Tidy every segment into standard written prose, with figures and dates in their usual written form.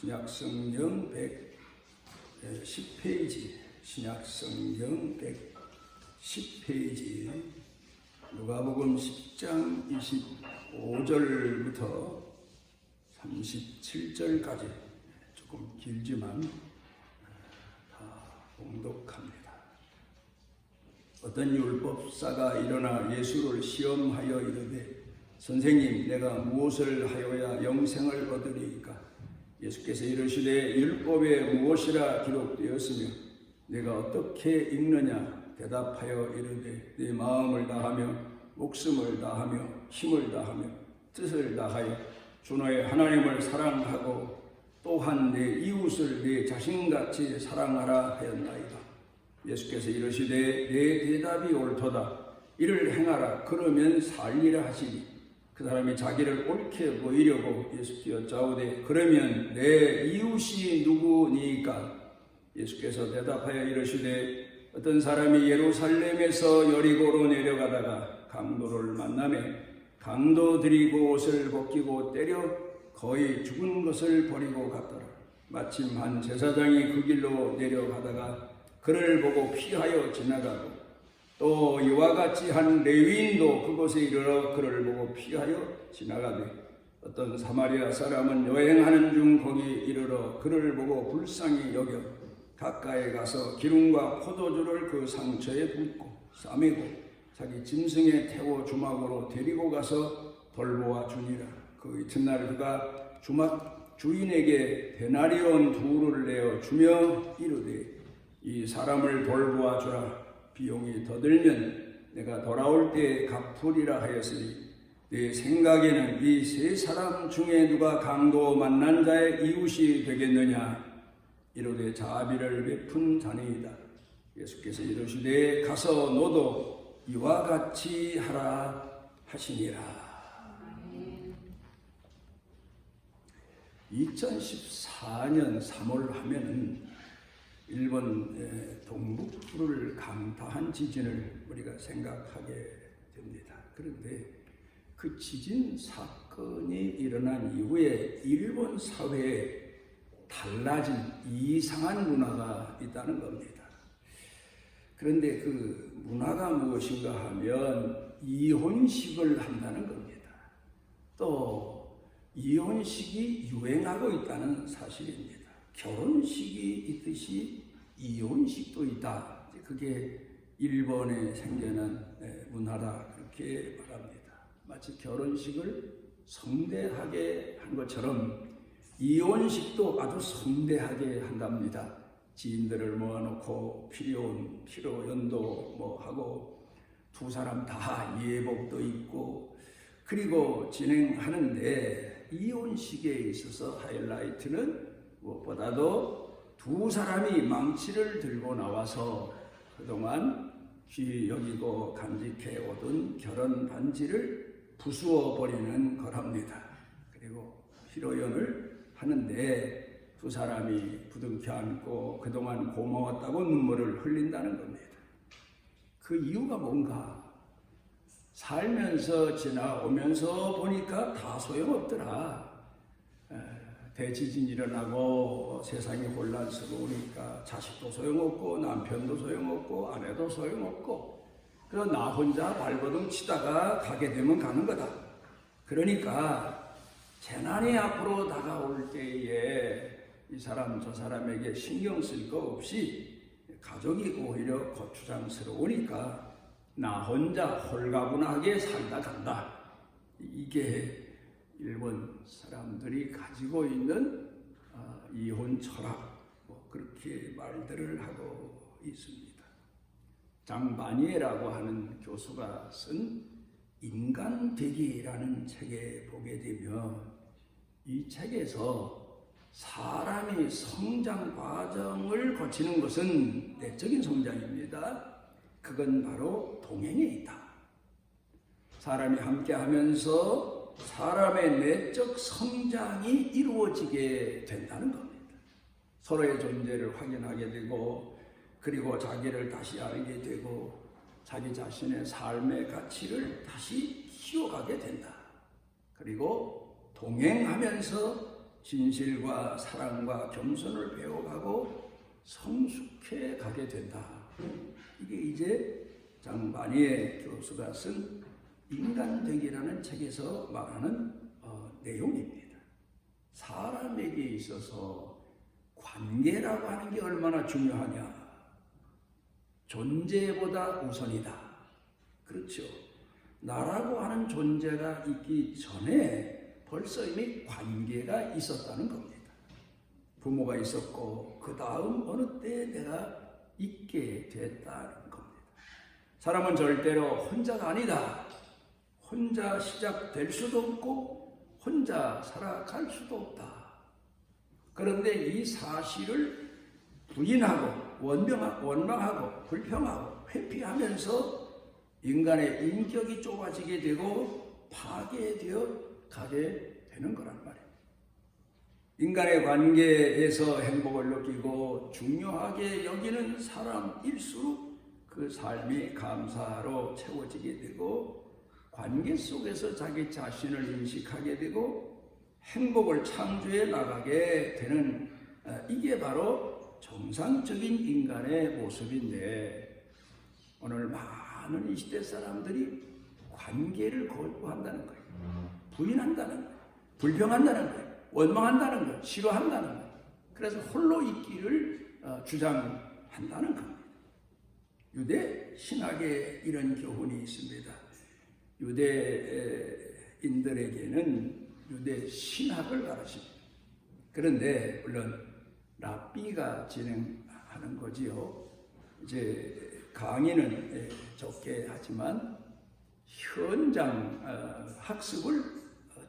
신약성경 110페이지, 신약성경 110페이지, 누가복음 10장 25절부터 37절까지 조금 길지만 다 봉독합니다. 어떤 율법사가 일어나 예수를 시험하여 이르되 선생님, 내가 무엇을 하여야 영생을 얻으리이까? 예수께서 이르시되 율법에 무엇이라 기록되었으며 내가 어떻게 읽느냐? 대답하여 이르되 내 마음을 다하며 목숨을 다하며 힘을 다하며 뜻을 다하여 주 너의 하나님을 사랑하고 또한 내 이웃을 내 자신같이 사랑하라 하였나이다. 예수께서 이르시되 내 대답이 옳도다. 이를 행하라. 그러면 살리라 하시니 그 사람이 자기를 옳게 보이려고 예수께 여짜오되 그러면 내 이웃이 누구니까? 예수께서 대답하여 이르시되 어떤 사람이 예루살렘에서 여리고로 내려가다가 강도를 만나매 강도 들이고 옷을 벗기고 때려 거의 죽은 것을 버리고 갔더라. 마침 한 제사장이 그 길로 내려가다가 그를 보고 피하여 지나가고 또 이와 같이 한 레위인도 그곳에 이르러 그를 보고 피하여 지나가되 어떤 사마리아 사람은 여행하는 중 거기 이르러 그를 보고 불쌍히 여겨 가까이 가서 기름과 포도주를 그 상처에 붓고 싸매고 자기 짐승에 태워 주막으로 데리고 가서 돌보아 주니라. 그 이튿날 그가 주막 주인에게 데나리온 2를 내어 주며 이르되 이 사람을 돌보아 주라. 비용이 더 들면 내가 돌아올 때에 갚으리라 하였으니 내 생각에는 이 3사람 중에 누가 강도 만난 자의 이웃이 되겠느냐? 이르되 자비를 베푼 자니이다. 예수께서 이르시되 가서 너도 이와 같이 하라 하시니라. 2014년 3월 하면은 일본 동북부를 강타한 지진을 우리가 생각하게 됩니다. 그런데 그 지진 사건이 일어난 이후에 일본 사회에 달라진 이상한 문화가 있다는 겁니다. 그런데 그 문화가 무엇인가 하면 이혼식을 한다는 겁니다. 또 이혼식이 유행하고 있다는 사실입니다. 결혼식이 있듯이 이혼식도 있다. 그게 일본에 생겨난 문화라 그렇게 말합니다. 마치 결혼식을 성대하게 한 것처럼 이혼식도 아주 성대하게 한답니다. 지인들을 모아놓고 피로 연도 하고 2사람 다 예복도 입고 그리고 진행하는데 이혼식에 있어서 하이라이트는 무엇보다도 2사람이 망치를 들고 나와서 그동안 귀 여기고 간직해 오던 결혼 반지를 부수어 버리는 거랍니다. 그리고 피로연을 하는데 2사람이 부둥켜 안고 그동안 고마웠다고 눈물을 흘린다는 겁니다. 그 이유가 뭔가? 살면서 지나오면서 보니까 다 소용없더라. 대지진 일어나고 세상이 혼란스러우니까 자식도 소용없고 남편도 소용없고 아내도 소용없고 그래서 나 혼자 발버둥 치다가 가게 되면 가는 거다. 그러니까 재난이 앞으로 다가올 때에 이 사람 저 사람에게 신경 쓸 거 없이 가족이 오히려 거추장스러우니까 나 혼자 홀가분하게 살다 간다. 이게 일본 사람들이 가지고 있는 이혼 철학 그렇게 말들을 하고 있습니다. 장바니에라고 하는 교수가 쓴 인간되기라는 책에 보게 되면 이 책에서 사람이 성장 과정을 거치는 것은 내적인 성장입니다. 그건 바로 동행에 있다. 사람이 함께하면서 사람의 내적 성장이 이루어지게 된다는 겁니다. 서로의 존재를 확인하게 되고 그리고 자기를 다시 알게 되고 자기 자신의 삶의 가치를 다시 키워가게 된다. 그리고 동행하면서 진실과 사랑과 겸손을 배워가고 성숙해 가게 된다. 이게 이제 장반희의 교수가 쓴 인간되기라는 책에서 말하는 내용입니다. 사람에게 있어서 관계라고 하는 게 얼마나 중요하냐. 존재보다 우선이다. 그렇죠. 나라고 하는 존재가 있기 전에 벌써 이미 관계가 있었다는 겁니다. 부모가 있었고 그 다음 어느 때에 내가 있게 됐다는 겁니다. 사람은 절대로 혼자가 아니다. 혼자 시작될 수도 없고 혼자 살아갈 수도 없다. 그런데 이 사실을 부인하고 원망하고 불평하고 회피하면서 인간의 인격이 좁아지게 되고 파괴되어 가게 되는 거란 말이에요. 인간의 관계에서 행복을 느끼고 중요하게 여기는 사람일수록 그 삶이 감사로 채워지게 되고 관계 속에서 자기 자신을 인식하게 되고 행복을 창조해 나가게 되는 이게 바로 정상적인 인간의 모습인데 오늘 많은 이 시대 사람들이 관계를 거부한다는 거예요. 부인한다는 거예요. 불평한다는 거예요. 원망한다는 거예요. 싫어한다는 거예요. 그래서 홀로 있기를 주장한다는 겁니다. 유대 신학에 이런 교훈이 있습니다. 유대인들에게는 유대 신학을 가르칩니다. 그런데 물론 랍비가 진행하는 거지요. 이제 강의는 적게 하지만 현장 학습을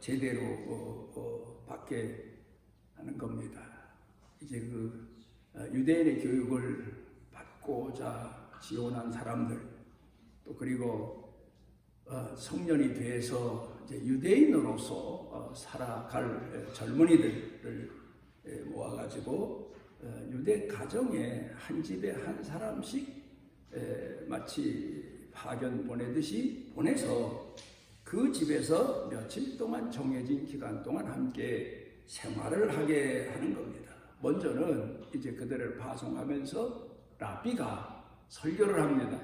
제대로 받게 하는 겁니다. 이제 그 유대인의 교육을 받고자 지원한 사람들 또 그리고 성년이 돼서 이제 유대인으로서 살아갈 젊은이들을 모아가지고 유대 가정에 한 집에 한 사람씩 마치 파견 보내듯이 보내서 그 집에서 며칠 동안 정해진 기간 동안 함께 생활을 하게 하는 겁니다. 먼저는 이제 그들을 파송하면서 랍비가 설교를 합니다.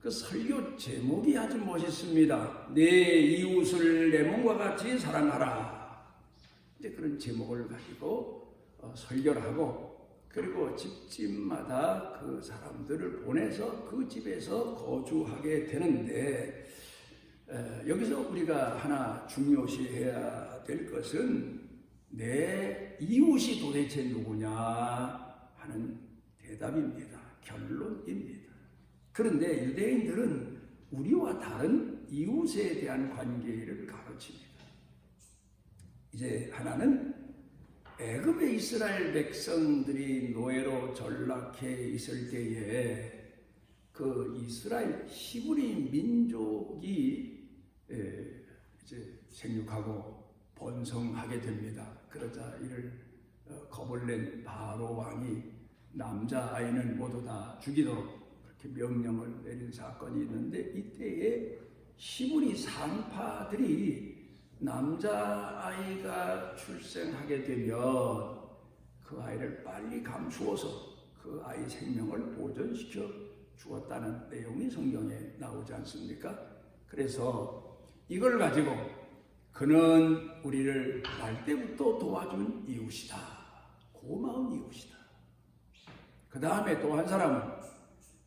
그 설교 제목이 아주 멋있습니다. 내 이웃을 내 몸과 같이 사랑하라. 이제 그런 제목을 가지고 설교를 하고 그리고 집집마다 그 사람들을 보내서 그 집에서 거주하게 되는데 여기서 우리가 하나 중요시해야 될 것은 내 이웃이 도대체 누구냐 하는 대답입니다. 결론입니다. 그런데 유대인들은 우리와 다른 이웃에 대한 관계를 가르칩니다. 이제 하나는 애굽의 이스라엘 백성들이 노예로 전락해 있을 때에 그 이스라엘 히브리 민족이 이제 생육하고 번성하게 됩니다. 그러자 이를 겁을 낸 바로 왕이 남자 아이는 모두 다 죽이도록 그렇게 명령을 내린 사건이 있는데 이때에 히브리 산파들이 남자아이가 출생하게 되면 그 아이를 빨리 감추어서 그 아이 생명을 보존시켜 주었다는 내용이 성경에 나오지 않습니까? 그래서 이걸 가지고 그는 우리를 날 때부터 도와준 이웃이다. 고마운 이웃이다. 그 다음에 또 한 사람은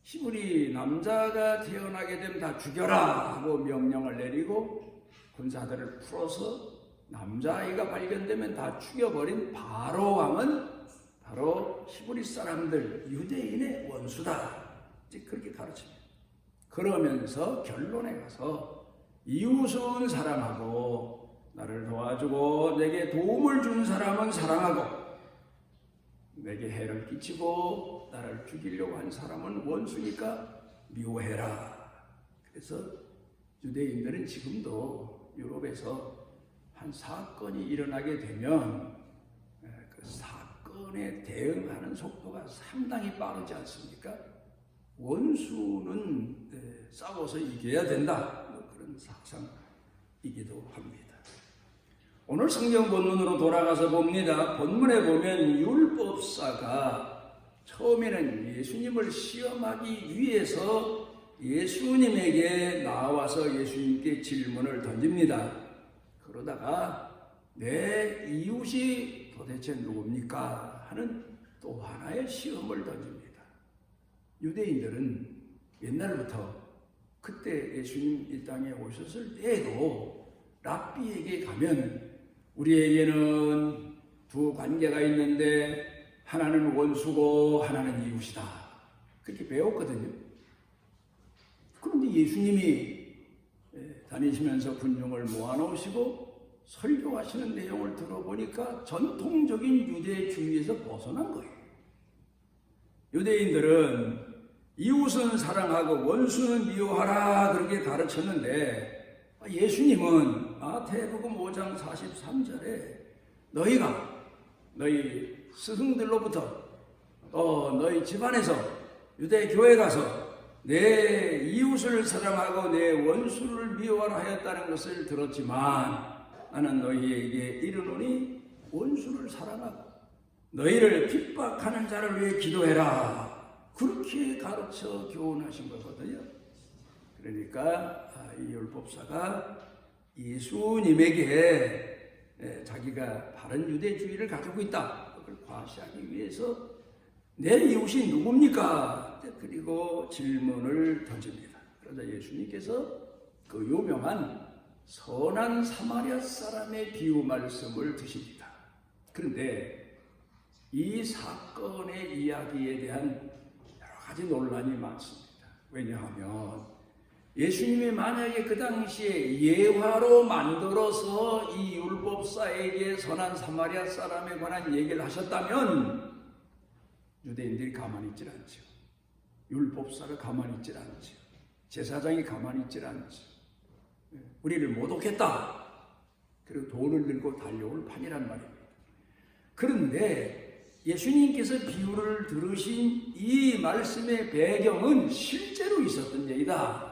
히브리 남자가 태어나게 되면 다 죽여라 하고 명령을 내리고 군사들을 풀어서 남자아이가 발견되면 다 죽여버린 바로 왕은 바로 히브리 사람들 유대인의 원수다. 이제 그렇게 가르칩니다. 그러면서 결론에 가서 이웃은 사랑하고 나를 도와주고 내게 도움을 준 사람은 사랑하고 내게 해를 끼치고 나를 죽이려고 한 사람은 원수니까 미워해라. 그래서 유대인들은 지금도 유럽에서 한 사건이 일어나게 되면 그 사건에 대응하는 속도가 상당히 빠르지 않습니까? 원수는 싸워서 이겨야 된다. 그런 사상이기도 합니다. 오늘 성경 본문으로 돌아가서 봅니다. 본문에 보면 율법사가 처음에는 예수님을 시험하기 위해서 예수님에게 나와서 예수님께 질문을 던집니다. 그러다가 내 이웃이 도대체 누굽니까? 하는 또 하나의 시험을 던집니다. 유대인들은 옛날부터 그때 예수님 이 땅에 오셨을 때에도 랍비에게 가면 우리에게는 두 관계가 있는데 하나는 원수고 하나는 이웃이다. 그렇게 배웠거든요. 그런데 예수님이 다니시면서 군중을 모아놓으시고 설교하시는 내용을 들어보니까 전통적인 유대주의에서 벗어난 거예요. 유대인들은 이웃은 사랑하고 원수는 미워하라 그렇게 가르쳤는데 예수님은 마태복음 5장 43절에 너희 스승들로부터 너희 집안에서 유대교회 가서 내 이웃을 사랑하고 내 원수를 미워하라 하였다는 것을 들었지만 나는 너희에게 이르노니 원수를 사랑하고 너희를 핍박하는 자를 위해 기도해라. 그렇게 가르쳐 교훈하신 거거든요. 그러니까 이 율법사가 예수님에게 자기가 바른 유대주의를 가지고 있다. 그걸 과시하기 위해서 내 이웃이 누굽니까? 그리고 질문을 던집니다. 그러자 예수님께서 그 유명한 선한 사마리아 사람의 비유 말씀을 드십니다. 그런데 이 사건의 이야기에 대한 여러 가지 논란이 많습니다. 왜냐하면 예수님이 만약에 그 당시에 예화로 만들어서 이 율법사에게 선한 사마리아 사람에 관한 얘기를 하셨다면 유대인들이 가만히 있질 않죠. 율법사가 가만히 있질 않죠. 제사장이 가만히 있질 않죠. 우리를 모독했다. 그리고 돈을 들고 달려올 판이란 말입니다. 그런데 예수님께서 비유를 들으신 이 말씀의 배경은 실제로 있었던 얘기다.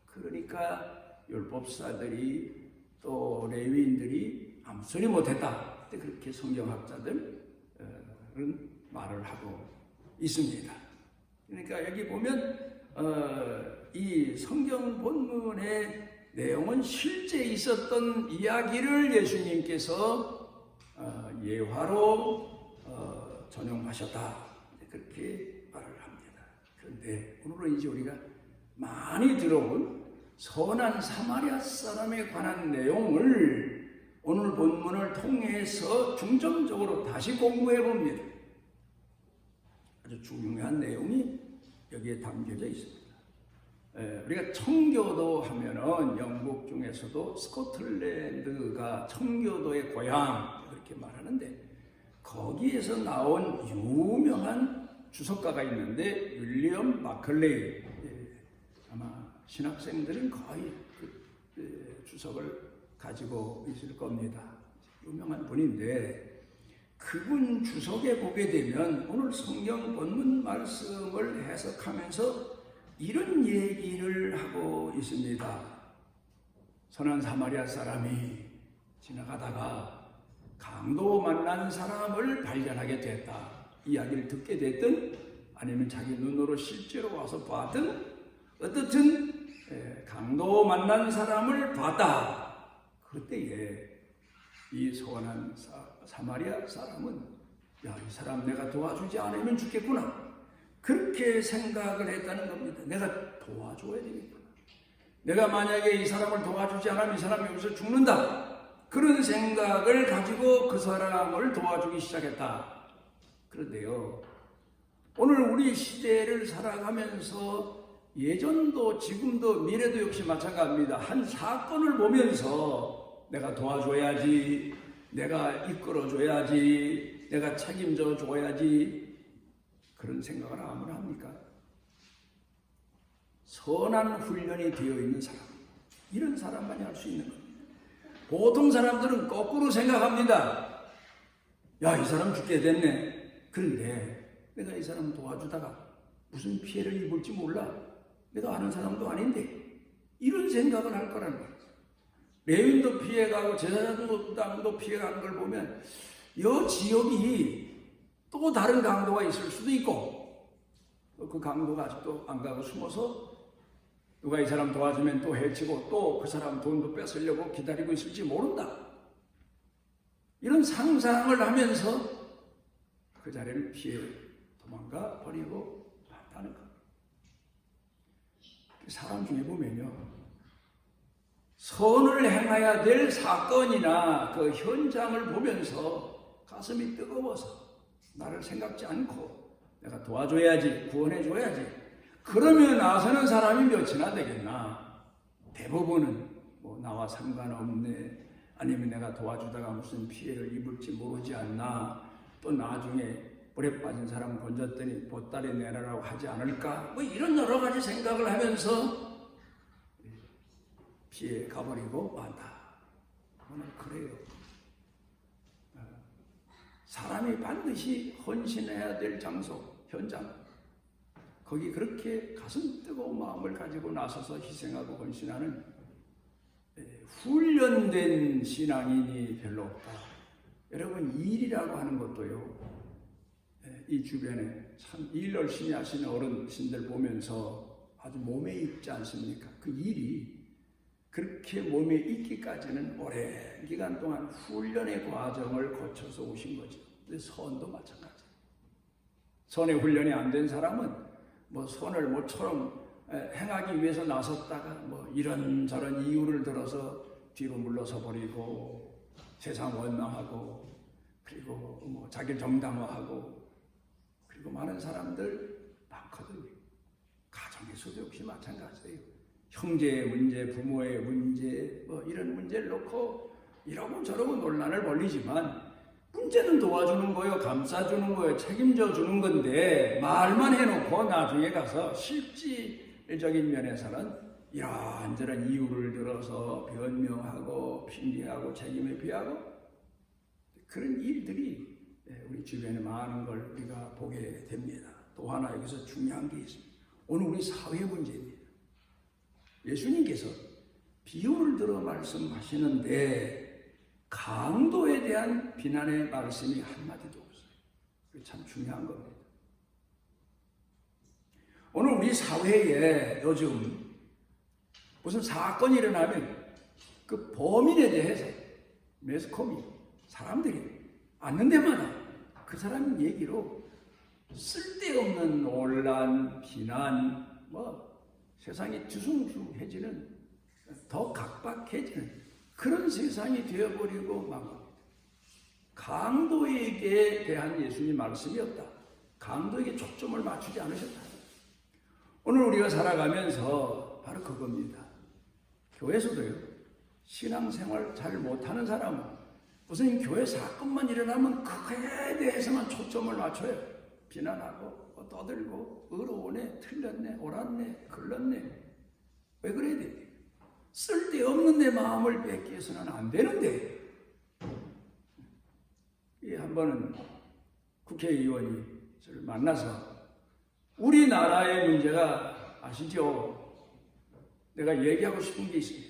그러니까 율법사들이 또 레위인들이 아무 소리 못했다. 그렇게 성경학자들은 말을 하고 있습니다. 그러니까 여기 보면 이 성경 본문의 내용은 실제 있었던 이야기를 예수님께서 예화로 전용하셨다. 그렇게 말을 합니다. 그런데 오늘은 이제 우리가 많이 들어온 선한 사마리아 사람에 관한 내용을 오늘 본문을 통해서 중점적으로 다시 공부해 봅니다. 아주 중요한 내용이 여기에 담겨져 있습니다. 우리가 청교도 하면은 영국 중에서도 스코틀랜드가 청교도의 고향 그렇게 말하는데 거기에서 나온 유명한 주석가가 있는데 윌리엄 마클레이, 아마 신학생들은 거의 그 주석을 가지고 있을 겁니다. 유명한 분인데 그분 주석에 보게 되면 오늘 성경 본문 말씀을 해석하면서 이런 얘기를 하고 있습니다. 선한 사마리아 사람이 지나가다가 강도 만난 사람을 발견하게 됐다. 이야기를 듣게 됐든 아니면 자기 눈으로 실제로 와서 봤든 어떻든 강도 만난 사람을 봤다. 그때에 이 선한 사마리아 사람은 야, 이 사람 내가 도와주지 않으면 죽겠구나. 그렇게 생각을 했다는 겁니다. 내가 도와줘야 되겠구나. 내가 만약에 이 사람을 도와주지 않으면 이 사람이 여기서 죽는다. 그런 생각을 가지고 그 사람을 도와주기 시작했다. 그런데요, 오늘 우리 시대를 살아가면서 예전도 지금도 미래도 역시 마찬가지입니다. 한 사건을 보면서 내가 도와줘야지, 내가 이끌어줘야지, 내가 책임져 줘야지 그런 생각을 아무나 합니까? 선한 훈련이 되어 있는 사람, 이런 사람만이 할 수 있는 겁니다. 보통 사람들은 거꾸로 생각합니다. 야, 이 사람 죽게 됐네. 그런데 내가 이 사람 도와주다가 무슨 피해를 입을지 몰라. 내가 아는 사람도 아닌데 이런 생각을 할 거라는 거예요. 레윈도 피해가고 제사장도 피해간 걸 보면 이 지역이 또 다른 강도가 있을 수도 있고 그 강도가 아직도 안 가고 숨어서 누가 이 사람 도와주면 또 해치고 또 그 사람 돈도 뺏으려고 기다리고 있을지 모른다. 이런 상상을 하면서 그 자리를 피해 도망가 버리고 만다는 것. 사람 중에 보면요, 선을 행해야 될 사건이나 그 현장을 보면서 가슴이 뜨거워서 나를 생각지 않고 내가 도와줘야지, 구원해줘야지, 그러면 나서는 사람이 몇이나 되겠나. 대부분은 뭐 나와 상관없네, 아니면 내가 도와주다가 무슨 피해를 입을지 모르지 않나, 또 나중에 물에 빠진 사람 건졌더니 보따리 내라라고 하지 않을까, 뭐 이런 여러 가지 생각을 하면서 피해 가버리고 만다. 오늘 그래요. 사람이 반드시 헌신해야 될 장소, 현장, 거기 그렇게 가슴 뜨거운 마음을 가지고 나서서 희생하고 헌신하는 훈련된 신앙인이 별로 없다. 여러분, 일이라고 하는 것도요, 이 주변에 참 일 열심히 하시는 어른신들 보면서 아주 몸에 익지 않습니까? 그 일이 그렇게 몸에 익기까지는 오랜 기간 동안 훈련의 과정을 거쳐서 오신 거죠. 근데 선도 마찬가지예요. 선의 훈련이 안 된 사람은 뭐 선을 모처럼 행하기 위해서 나섰다가 뭐 이런저런 이유를 들어서 뒤로 물러서 버리고 세상 원망하고 그리고 뭐 자기 정당화하고 그리고 많은 사람들 많거든요. 가정에서도 역시 마찬가지예요. 형제의 문제, 부모의 문제, 뭐 이런 문제를 놓고 이러고 저러고 논란을 벌이지만 문제는 도와주는 거요, 감싸주는 거요, 책임져 주는 건데 말만 해놓고 나중에 가서 실질적인 면에서는 이런저런 이유를 들어서 변명하고 핑계하고 책임을 피하고 그런 일들이 우리 주변에 많은 걸 우리가 보게 됩니다. 또 하나 여기서 중요한 게 있습니다. 오늘 우리 사회 문제입니다. 예수님께서 비유를 들어 말씀하시는데 강도에 대한 비난의 말씀이 한마디도 없어요. 그게 참 중요한 겁니다. 오늘 우리 사회에 요즘 무슨 사건이 일어나면 그 범인에 대해서 매스컴이 사람들이 앉는 데마다 그 사람 얘기로 쓸데없는 논란, 비난, 뭐 세상이 뒤숭숭해지는, 더 각박해지는 그런 세상이 되어버리고 막 강도에게 대한 예수님 말씀이 없다. 강도에게 초점을 맞추지 않으셨다. 오늘 우리가 살아가면서 바로 그겁니다. 교회에서도요, 신앙생활 잘 못하는 사람은 무슨 교회 사건만 일어나면 그거에 대해서만 초점을 맞춰요. 비난하고 떠들고 의로우네, 틀렸네, 옳았네, 글렀네. 왜 그래야 돼? 쓸데없는 내 마음을 뺏기 위해서는 안 되는데. 한 번은 국회의원이 저를 만나서 우리나라의 문제가 아시죠? 내가 얘기하고 싶은 게 있습니다.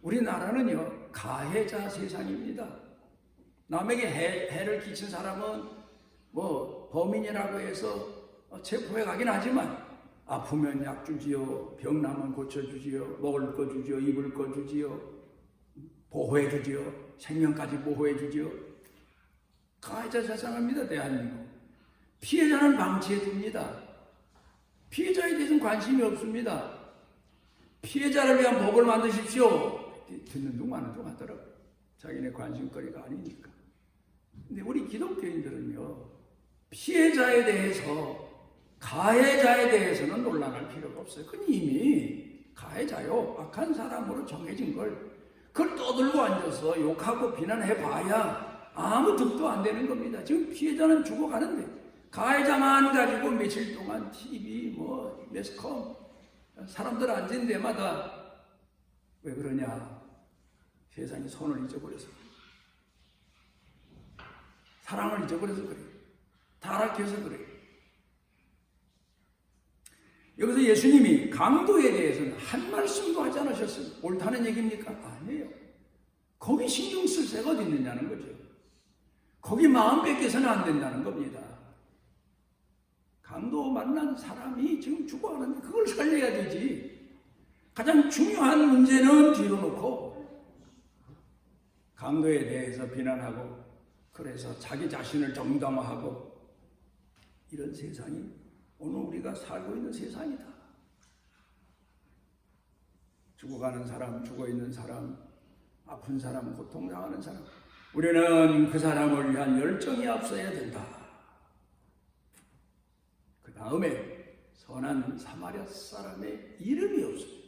우리나라는요, 가해자 세상입니다. 남에게 해를 끼친 사람은 뭐 범인이라고 해서 체포해 가긴 하지만 아프면 약 주지요, 병 나면 고쳐주지요, 먹을 거 주지요, 입을 거 주지요, 보호해 주지요, 생명까지 보호해 주지요. 가해자 세상입니다, 대한민국. 피해자는 방치해 둡니다. 피해자에 대해서는 관심이 없습니다. 피해자를 위한 법을 만드십시오. 듣는 둥 마는 둥 하더라고요. 자기네 관심거리가 아니니까. 근데 우리 기독교인들은요, 피해자에 대해서, 가해자에 대해서는 논란할 필요가 없어요. 그건 이미 가해자요, 악한 사람으로 정해진 걸 그걸 떠들고 앉아서 욕하고 비난해봐야 아무 득도 안 되는 겁니다. 지금 피해자는 죽어가는데 가해자만 가지고 며칠 동안 TV, 뭐 매스컴, 사람들 앉은 데마다 왜 그러냐? 세상이 선을 잊어버려서 그래. 사랑을 잊어버려서 그래. 타락해서 그래. 여기서 예수님이 강도에 대해서는 한 말씀도 하지 않으셨어요. 옳다는 얘기입니까? 아니에요. 거기 신경 쓸 새가 어디 있느냐는 거죠. 거기 마음 뺏겨서는 안 된다는 겁니다. 강도 만난 사람이 지금 죽어가는데 그걸 살려야 되지. 가장 중요한 문제는 뒤로 놓고 강도에 대해서 비난하고 그래서 자기 자신을 정당화하고 이런 세상이 오늘 우리가 살고 있는 세상이다. 죽어가는 사람, 죽어있는 사람, 아픈 사람, 고통당하는 사람, 우리는 그 사람을 위한 열정이 앞서야 된다. 그 다음에 선한 사마리아 사람의 이름이 없어요.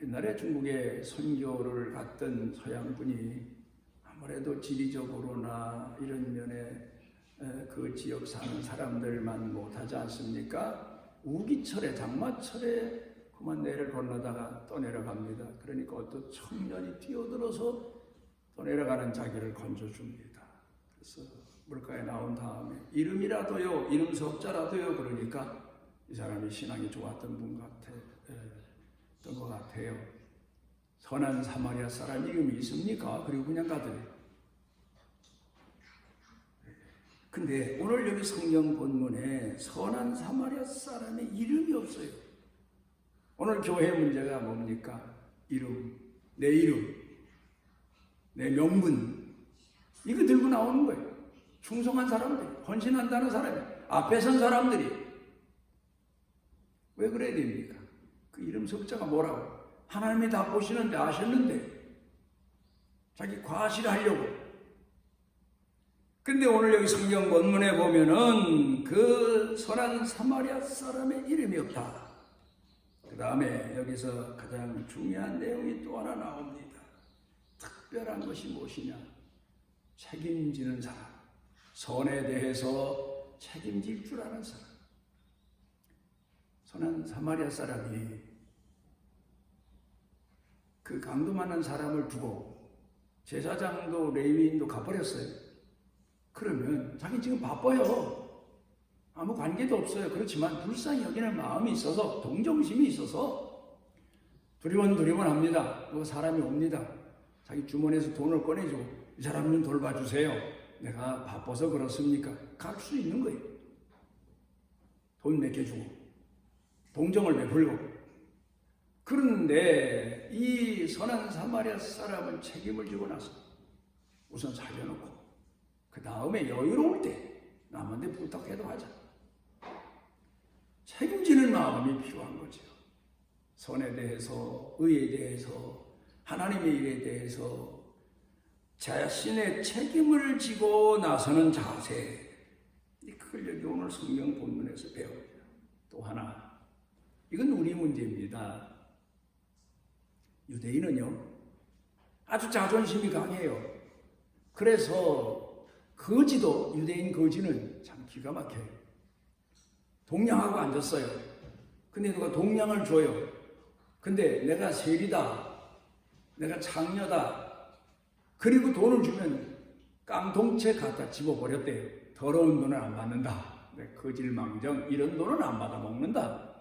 옛날에 중국에 선교를 갔던 서양분이 아무래도 지리적으로나 이런 면에 그 지역 사는 사람들만 못하지 않습니까? 우기철에 장마철에 그만 내를 건너다가 또 내려갑니다. 그러니까 어떤 청년이 뛰어들어서 또 내려가는 자기를 건져줍니다. 그래서 물가에 나온 다음에 이름이라도요, 이름 석자라도요, 그러니까 이 사람이 신앙이 좋았던 분 같았던 것 같아요. 선한 사마리아 사람 이름이 있습니까? 그리고 그냥 가더래요. 근데 오늘 여기 성경 본문에 선한 사마리아 사람의 이름이 없어요. 오늘 교회 문제가 뭡니까? 이름, 내 명분, 이거 들고 나오는 거예요. 충성한 사람들, 헌신한다는 사람이, 앞에 선 사람들이. 왜 그래야 됩니까? 그 이름 석자가 뭐라고? 하나님이 다 보시는데 아셨는데 자기 과실하려고. 근데 오늘 여기 성경 본문에 보면은 그 선한 사마리아 사람의 이름이 없다. 그 다음에 여기서 가장 중요한 내용이 또 하나 나옵니다. 특별한 것이 무엇이냐? 책임지는 사람. 선에 대해서 책임질 줄 아는 사람. 선한 사마리아 사람이 그 강도 많은 사람을 두고 제사장도 레위인도 가버렸어요. 그러면 자기 지금 바빠요. 아무 관계도 없어요. 그렇지만 불쌍히 여기는 마음이 있어서, 동정심이 있어서 두리번 합니다. 그 사람이 옵니다. 자기 주머니에서 돈을 꺼내주고 이 사람 좀 돌봐주세요. 내가 바빠서 그렇습니까? 갈 수 있는 거예요. 돈 맡겨주고 동정을 베풀고. 그런데 이 선한 사마리아 사람은 책임을 지고 나서 우선 살려놓고 그 다음에 여유로울 때 남한테 부탁해도 하자. 책임지는 마음이 필요한 거죠. 선에 대해서, 의에 대해서, 하나님의 일에 대해서 자신의 책임을 지고 나서는 자세. 그걸 여기 오늘 성경 본문에서 배웁니다. 또 하나, 이건 우리 문제입니다. 유대인은요, 아주 자존심이 강해요. 그래서 거지도, 유대인 거지는 참 기가 막혀요. 동냥하고 앉았어요. 근데 누가 동냥을 줘요. 근데 내가 세리다, 내가 창녀다, 그리고 돈을 주면 깡통채 갖다 집어버렸대요. 더러운 돈을 안 받는다. 거질망정 이런 돈은 안 받아 먹는다.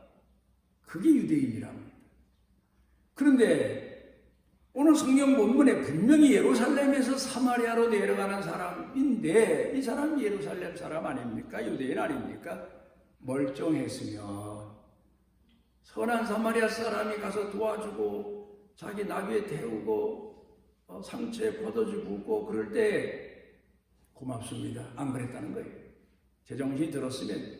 그게 유대인이랍니다. 그런데 오늘 성경 본문에 분명히 예루살렘에서 사마리아로 내려가는 사람인데 이 사람이 예루살렘 사람 아닙니까? 유대인 아닙니까? 멀쩡했으면 선한 사마리아 사람이 가서 도와주고 자기 나귀에 태우고 상처에 포도주 붓고 그럴 때 고맙습니다. 안 그랬다는 거예요. 제정신이 들었으면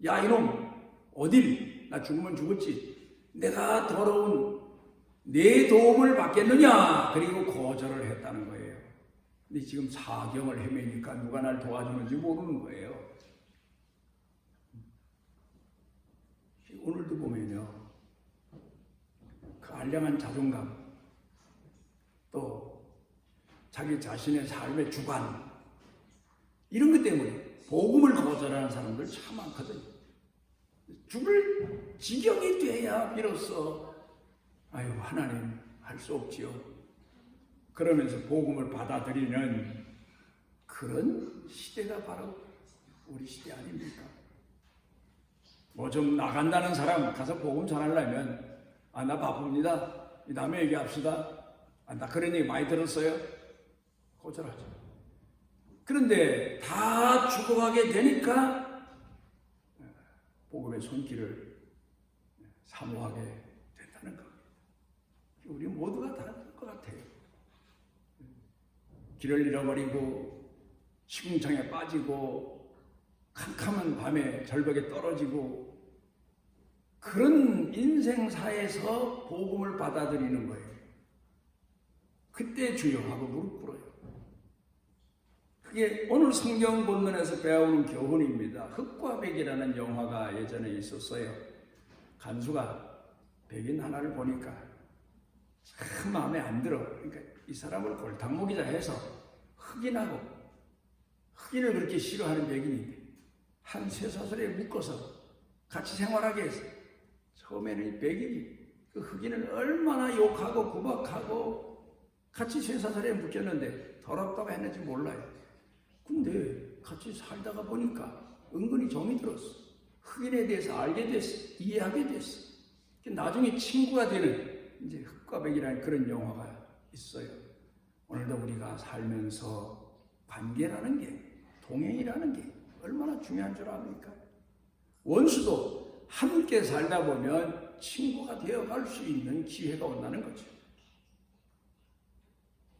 야 이놈 어딜 나 죽으면 죽었지 내가 더러운 내 도움을 받겠느냐 그리고 거절을 했다는 거예요. 근데 지금 사경을 헤매니까 누가 날 도와주는지 모르는 거예요. 오늘도 보면요 그 알량한 자존감 또 자기 자신의 삶의 주관 이런 것 때문에 복음을 거절하는 사람들 참 많거든요. 죽을 지경이 돼야 비로소 아유 하나님 할 수 없지요. 그러면서 복음을 받아들이는 그런 시대가 바로 우리 시대 아닙니까? 뭐 좀 나간다는 사람 가서 복음 전하려면 나 바쁩니다. 이 다음에 얘기합시다. 나 그런 얘기 많이 들었어요. 거절하죠. 그런데 다 죽어가게 되니까 복음의 손길을 사모하게 된다는 겁니다. 우리 모두가 다 그럴 것 같아요. 길을 잃어버리고 시궁창에 빠지고 캄캄한 밤에 절벽에 떨어지고 그런 인생사에서 복음을 받아들이는 거예요. 그때 주여 하고 무릎 꿇어요. 그게 오늘 성경 본문에서 배우는 교훈입니다. 흑과 백이라는 영화가 예전에 있었어요. 간수가 백인 하나를 보니까 참 마음에 안 들어. 그러니까 이 사람을 골탕 먹이자 해서 흑인하고 흑인을 그렇게 싫어하는 백인인데 한 쇠사슬에 묶어서 같이 생활하게 했어요. 처음에는 이 백인이 그 흑인을 얼마나 욕하고 구박하고 같이 쇠사슬에 묶였는데 더럽다고 했는지 몰라요. 근데 같이 살다가 보니까 은근히 정이 들었어. 흑인에 대해서 알게 됐어. 이해하게 됐어. 나중에 친구가 되는 이제 흑과 백이라는 그런 영화가 있어요. 오늘도 우리가 살면서 관계라는 게, 동행이라는 게 얼마나 중요한 줄 압니까? 원수도 함께 살다 보면 친구가 되어갈 수 있는 기회가 온다는 거죠.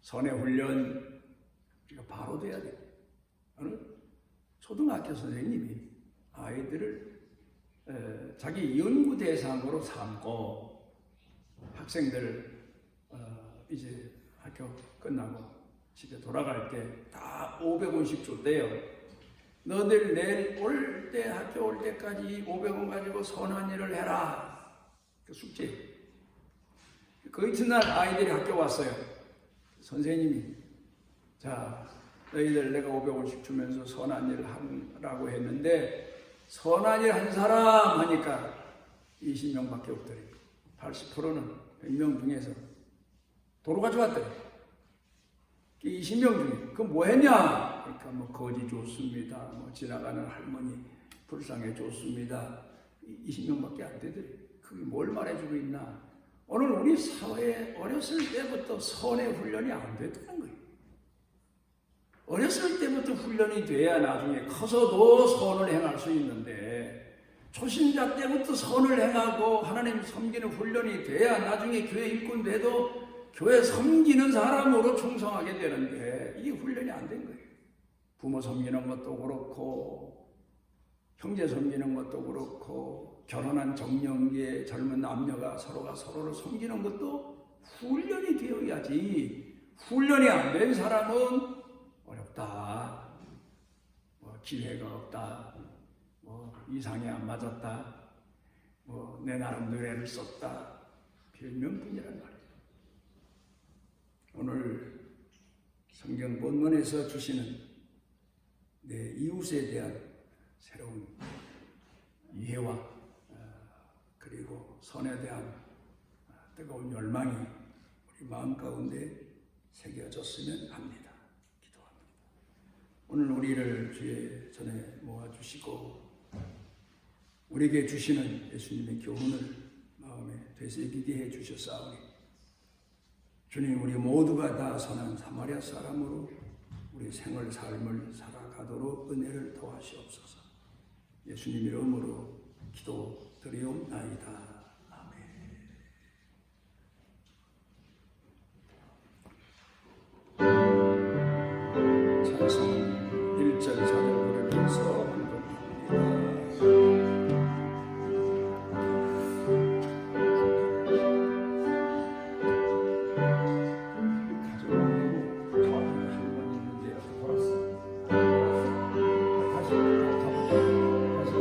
선의 훈련 우리가 바로 돼야 돼요. 어느 초등학교 선생님이 아이들을 자기 연구 대상으로 삼고 학생들 이제 학교 끝나고 집에 돌아갈 때 다 500원씩 줬대요. 너들 내일 올 때 학교 올 때까지 500원 가지고 선한 일을 해라. 그 숙제. 그 이튿날 아이들이 학교 왔어요. 선생님이 자 너희들 내가 500원씩 주면서 선한 일을 하라고 했는데 선한 일 한 사람 하니까 20명밖에 없더래. 80%는 100명 중에서 도로 가져왔더래. 20명 중에 그 뭐 했냐? 그러니까 뭐 거지 줬습니다. 뭐 지나가는 할머니 불쌍해 줬습니다. 20명밖에 안 되더래. 그게 뭘 말해주고 있나? 오늘 우리 사회에 어렸을 때부터 선의 훈련이 안 됐다는 거예요. 어렸을 때부터 훈련이 돼야 나중에 커서도 선을 행할 수 있는데 초신자 때부터 선을 행하고 하나님 섬기는 훈련이 돼야 나중에 교회 일꾼 돼도 교회 섬기는 사람으로 충성하게 되는데 이게 훈련이 안 된 거예요. 부모 섬기는 것도 그렇고 형제 섬기는 것도 그렇고 결혼한 정년기에 젊은 남녀가 서로가 서로를 섬기는 것도 훈련이 되어야지. 훈련이 안 된 사람은 어렵다. 뭐 기회가 없다. 뭐 이상이 안 맞았다. 뭐 내 나름 노래를 썼다. 별명뿐이란 말이에요. 오늘 성경 본문에서 주시는 내 이웃에 대한 새로운 이해와 그리고 선에 대한 뜨거운 열망이 우리 마음 가운데 새겨졌으면 합니다. 기도합니다. 오늘 우리를 주의 전에 모아주시고 우리에게 주시는 예수님의 교훈을 마음에 되새기게 해 주셨사오니 주님, 우리 모두가 다 선한 사마리아 사람으로 우리 생을 삶을 살아가도록 은혜를 더하시옵소서. 예수님 이름으로 기도드리옵나이다. 찬송 1절 4절 부르면서 한곡합니다. 다시 돌아서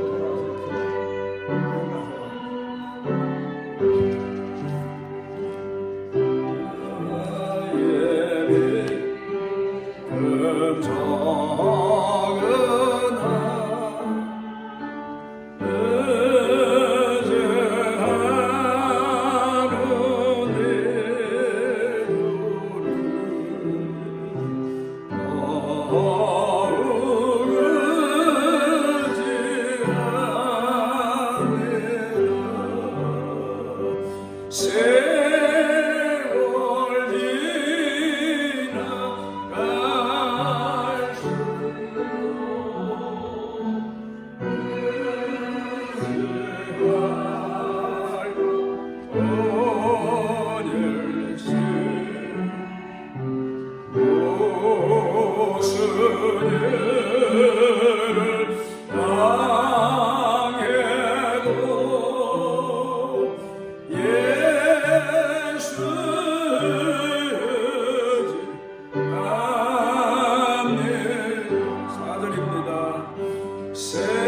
새